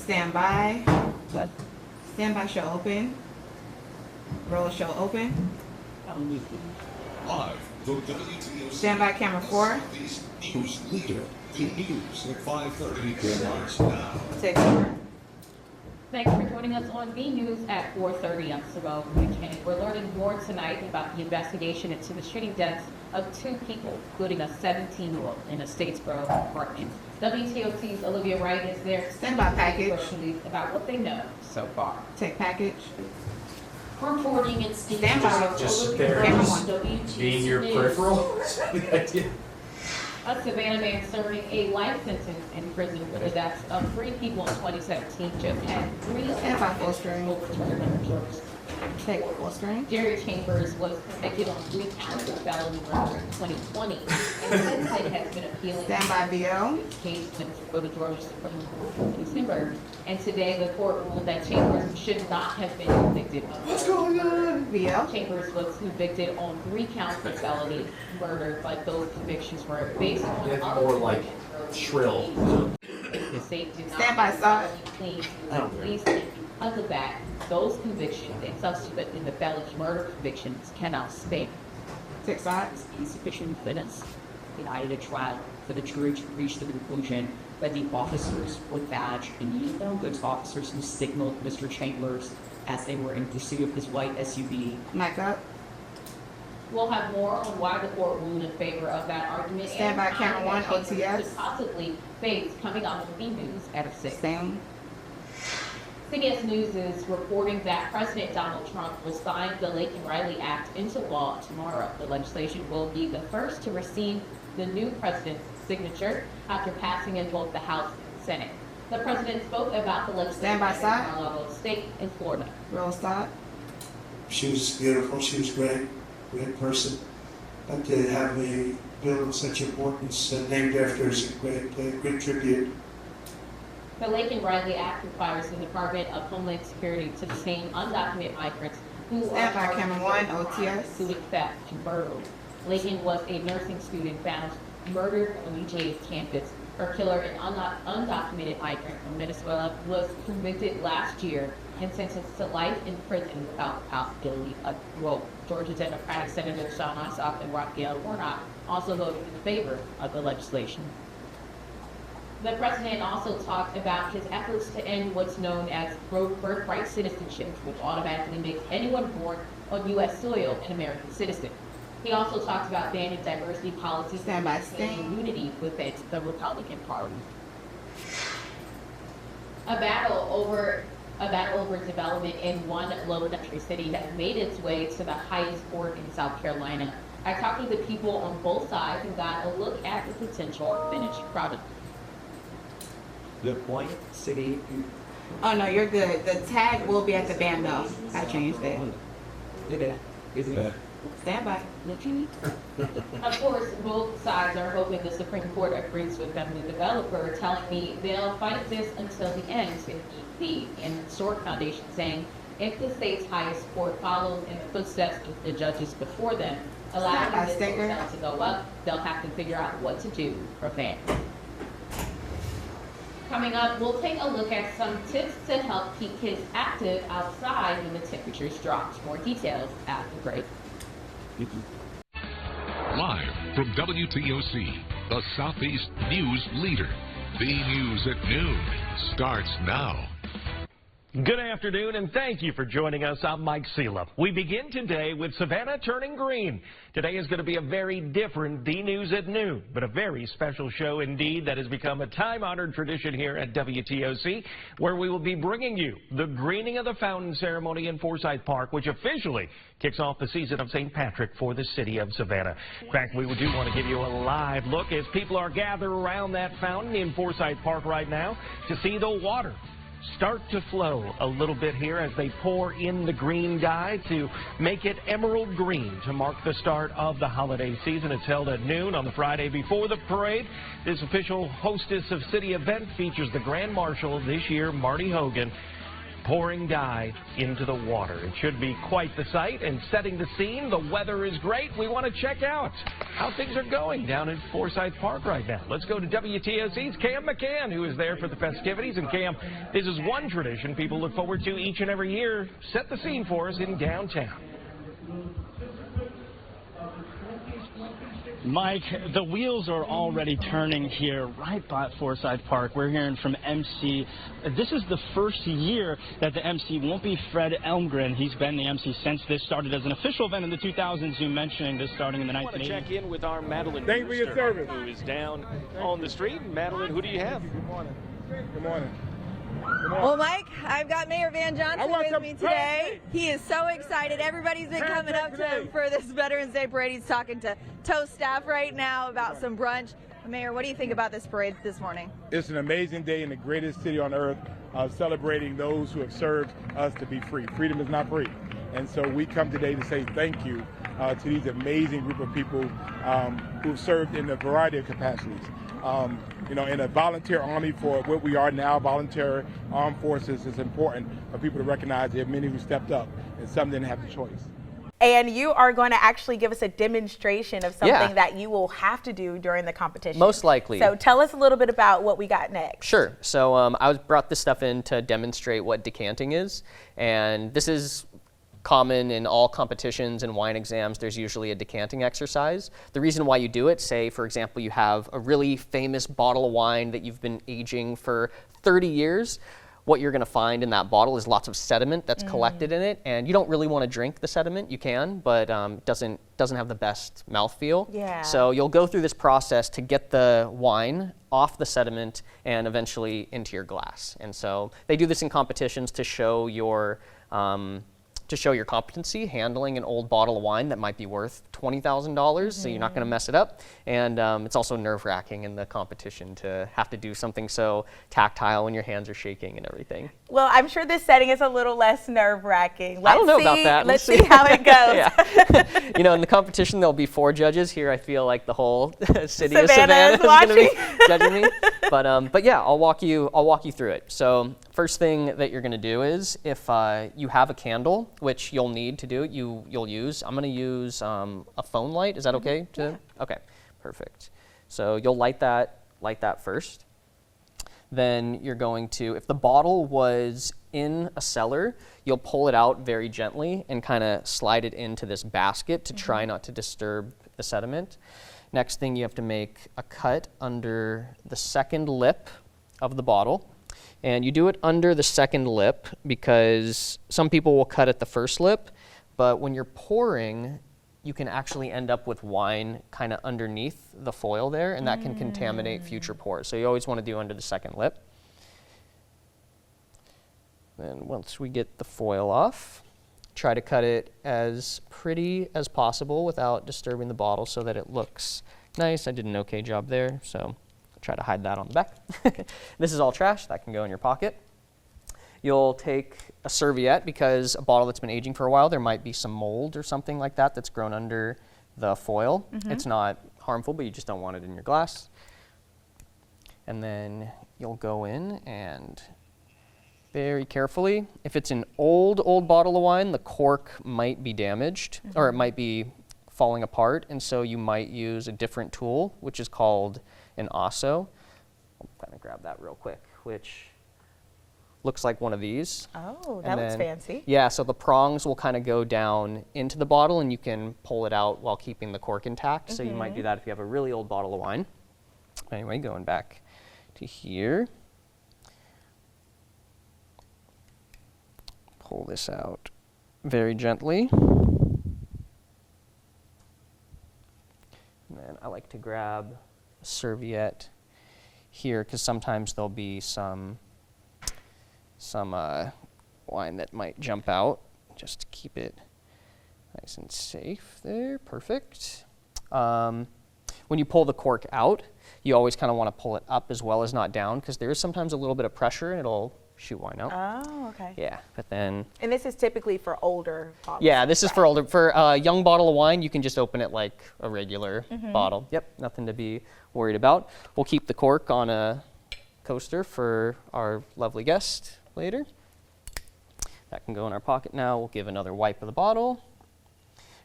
Stand by. What? Stand by show open. Roll show open. Live, the WTOC Stand by camera 4. News leader in news at 5:30 starts now. Take over. Thanks for joining us on B News at 4:30. I'm Sorrel McKinney. We're learning more tonight about the investigation into the shooting deaths of 2 people, including a 17-year-old in a Statesboro apartment. WTOC's Olivia Wright is there. Stand by package. About what they know so far. Take package. Reporting in Steve. Stand by. Just there, Camera just 1. being your peripheral. The idea. A Savannah man serving a life sentence in prison for the deaths of 3 people in 2017 just had 3 Stand by full screen. overturned on the charges. Take full screen. Jerry Chambers was convicted on 3 counts of felony murder in 2020, and since then has been appealing Stand by VO. his case for the Georgia Supreme Court in December. And today, the court ruled that Chambers should not have been convicted of What's going on? VO. Chambers was convicted on 3 counts of felony murder, but those convictions were based on Yeah, other more like convictions. shrill. The state did not Stand by side. clean police. Because of that, those convictions and subsequent in the felony murder convictions cannot stand. Take sides. Insufficient evidence denied a trial for the jury to reach the conclusion that the officers were badged and no goods officers who signaled Mr. Chambers as they were in pursuit of his white SUV. Mic up. We'll have more on why the court ruled in favor of that argument. Stand by and camera how 1, Chambers OTS. could possibly face coming up on B News at 6. Same. CBS News is reporting that President Donald Trump will sign the Laken Riley Act into law tomorrow. The legislation will be the first to receive the new president's signature after passing in both the House and Senate. The president spoke about the legislation Stand by side. at Mar-a-Lago State in Florida. Roll stop. She was beautiful, she was great person. But to have a bill of such importance named after her is a great tribute. The Laken Riley Act requires the Department of Homeland Security to detain undocumented migrants who Stand by charged camera with 1, crimes, OTS. including theft and burglary. Laken was a nursing student found murdered on UJ's campus. Her killer, an undocumented migrant from Venezuela, was convicted last year and sentenced to life in prison without possibility of parole. Georgia Democratic Senator Sean Ossoff and Raphael Warnock also voted in favor of the legislation. The president also talked about his efforts to end what's known as birthright citizenship, which automatically makes anyone born on U.S. soil an American citizen. He also talked about banning diversity policies Stand by and stand. unity within the Republican Party. A battle over development in one low country city has made its way to the highest court in South Carolina. I talked to the people on both sides and got a look at the potential finished product. Good point, city. Oh no, you're good. The tag will be at the band though. I changed it. Stand by. Of course, both sides are hoping the Supreme Court agrees with them. The developer telling me they'll fight this until the end, if need be, and the Sword Foundation saying if the state's highest court follows in the footsteps of the judges before them, allowing Stand by, this sticker. hotel to go up, they'll have to figure out what to do for fans. Coming up, we'll take a look at some tips to help keep kids active outside when the temperatures drop. More details after the break. Live from WTOC, the Southeast News leader. B News at noon starts now. Good afternoon, and thank you for joining us. I'm Mike Seela. We begin today with Savannah turning green. Today is going to be a very different D News at noon, but a very special show indeed that has become a time-honored tradition here at WTOC, where we will be bringing you the greening of the fountain ceremony in Forsyth Park, which officially kicks off the season of St. Patrick for the city of Savannah. In fact, we do want to give you a live look as people are gathered around that fountain in Forsyth Park right now to see the water start to flow a little bit here as they pour in the green dye to make it emerald green to mark the start of the holiday season. It's held at noon on the Friday before the parade. This official hostess of city event features the Grand Marshal this year, Marty Hogan. pouring dye into the water. It should be quite the sight, and setting the scene, the weather is great. We want to check out how things are going down in Forsyth Park right now. Let's go to WTOC's Cam McCann, who is there for the festivities. And Cam, this is one tradition people look forward to each and every year. Set the scene for us in downtown. Mike, the wheels are already turning here right by Forsyth Park. We're hearing from MC. This is the first year that the MC won't be Fred Elmgren. He's been the MC since this started as an official event in the 2000s. You mentioning this starting in the 1980s. I want to check in with our Madeline Brewster, who is down on the street. Madeline, who do you have? Good morning. Good morning. Well, Mike, I've got Mayor Van Johnson with me today. He is so excited. Everybody's been coming up to him for this Veterans Day parade. He's talking to tow staff right now about some brunch. Mayor, what do you think about this parade this morning? It's an amazing day in the greatest city on earth, celebrating those who have served us to be free. Freedom is not free. And so we come today to say thank you to these amazing group of people who've served in a variety of capacities. In a volunteer army for what we are now, volunteer armed forces, is important for people to recognize there are many who stepped up and some didn't have the choice. And you are going to actually give us a demonstration of something that you will have to do during the competition. Most likely. So tell us a little bit about what we got next. Sure. So I brought this stuff in to demonstrate what decanting is. And this is common in all competitions and wine exams. There's usually a decanting exercise. The reason why you do it, say, for example, you have a really famous bottle of wine that you've been aging for 30 years. What you're going to find in that bottle is lots of sediment that's collected in it, and you don't really want to drink the sediment. You can, but doesn't have the best mouthfeel. Yeah. So you'll go through this process to get the wine off the sediment and eventually into your glass. And so they do this in competitions to show your competency handling an old bottle of wine that might be worth $20,000, so you're not going to mess it up. And it's also nerve-wracking in the competition to have to do something so tactile when your hands are shaking and everything. Well, I'm sure this setting is a little less nerve-wracking. I don't know about that. Let's see how it goes. In the competition, there'll be 4 judges. Here, I feel like the whole city of Savannah is going to be judging me. But yeah, I'll walk you through it. So first thing that you're going to do is, if you have a candle, which you'll need to do it, you'll use. I'm going to use a phone light. Is that okay? Yeah. Okay, perfect. So you'll light that first. Then you're going to, if the bottle was in a cellar, you'll pull it out very gently and kind of slide it into this basket to try not to disturb the sediment. Next thing, you have to make a cut under the second lip of the bottle. And you do it under the second lip because some people will cut at the first lip, but when you're pouring, you can actually end up with wine kind of underneath the foil there, and that can contaminate future pours. So you always want to do under the second lip. Then once we get the foil off, try to cut it as pretty as possible without disturbing the bottle so that it looks nice. I did an okay job there, so try to hide that on the back. This is all trash. That can go in your pocket. You'll take a serviette because a bottle that's been aging for a while, there might be some mold or something like that that's grown under the foil. It's not harmful, but you just don't want it in your glass. And then you'll go in and very carefully, if it's an old bottle of wine, the cork might be damaged or it might be falling apart, and so you might use a different tool, which is called an osso. I'll kind of grab that real quick, which looks like one of these. Oh, that looks fancy. Yeah, so the prongs will kind of go down into the bottle and you can pull it out while keeping the cork intact. So you might do that if you have a really old bottle of wine. Anyway, going back to here. Pull this out very gently. And then I like to grab a serviette here because sometimes there'll be some wine that might jump out. Just to keep it nice and safe there. Perfect. When you pull the cork out, you always kind of want to pull it up as well as not down because there is sometimes a little bit of pressure and it'll shoot wine out. Oh, okay. Yeah, but then... And this is typically for older bottles. Yeah, this is for older. For a young bottle of wine, you can just open it like a regular bottle. Yep, nothing to be worried about. We'll keep the cork on a coaster for our lovely guest later. That can go in our pocket now. We'll give another wipe of the bottle.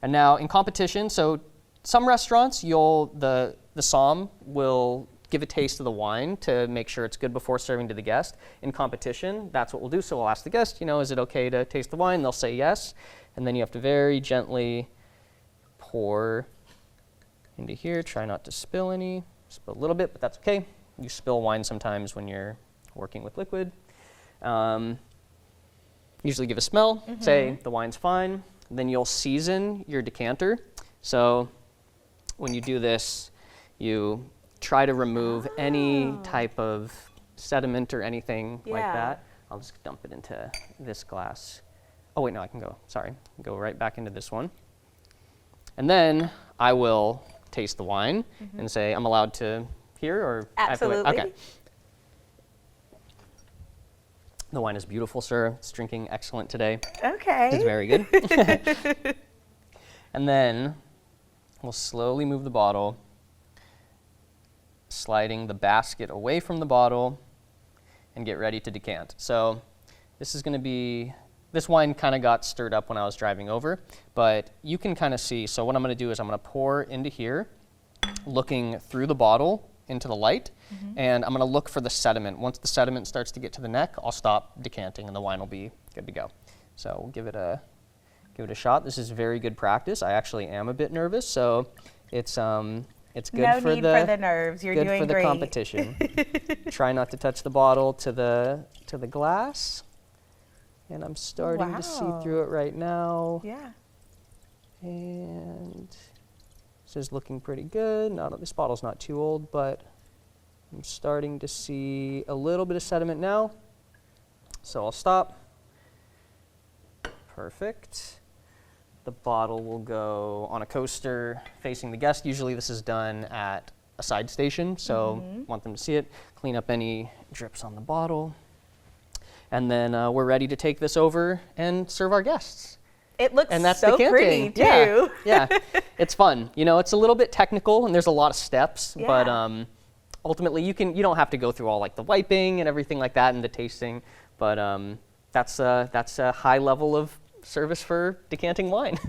And now in competition, so some restaurants, the som will give a taste of the wine to make sure it's good before serving to the guest. In competition, that's what we'll do. So we'll ask the guest, is it okay to taste the wine? They'll say yes. And then you have to very gently pour into here. Try not to spill any. Spill a little bit, but that's okay. You spill wine sometimes when you're working with liquid. Usually give a smell, say the wine's fine. Then you'll season your decanter. So when you do this, you try to remove any type of sediment or anything like that. I'll just dump it into this glass. Oh wait, no, I can go, sorry. Go right back into this one. And then I will taste the wine and say, I'm allowed to here or Absolutely. I have to wait? Okay. The wine is beautiful, sir. It's drinking excellent today. Okay. It's very good. And then we'll slowly move the bottle, sliding the basket away from the bottle and get ready to decant. So this is going to be, this wine kind of got stirred up when I was driving over, but you can kind of see, so what I'm going to do is I'm going to pour into here, looking through the bottle into the light, and I'm going to look for the sediment. Once the sediment starts to get to the neck, I'll stop decanting and the wine will be good to go. So we'll give it a shot. This is very good practice. I actually am a bit nervous, so it's good no for need for the nerves. You're good doing for the great. competition. Try not to touch the bottle to the glass. And I'm starting to see through it right now. Yeah. And this is looking pretty good. This bottle's not too old, but I'm starting to see a little bit of sediment now. So I'll stop. Perfect. The bottle will go on a coaster facing the guest. Usually this is done at a side station, so want them to see it. Clean up any drips on the bottle. And then we're ready to take this over and serve our guests. It looks and that's so decanting. pretty, too. Yeah, it's fun. It's a little bit technical and there's a lot of steps, but ultimately you don't have to go through all like the wiping and everything like that and the tasting, but that's a high level of service for decanting wine.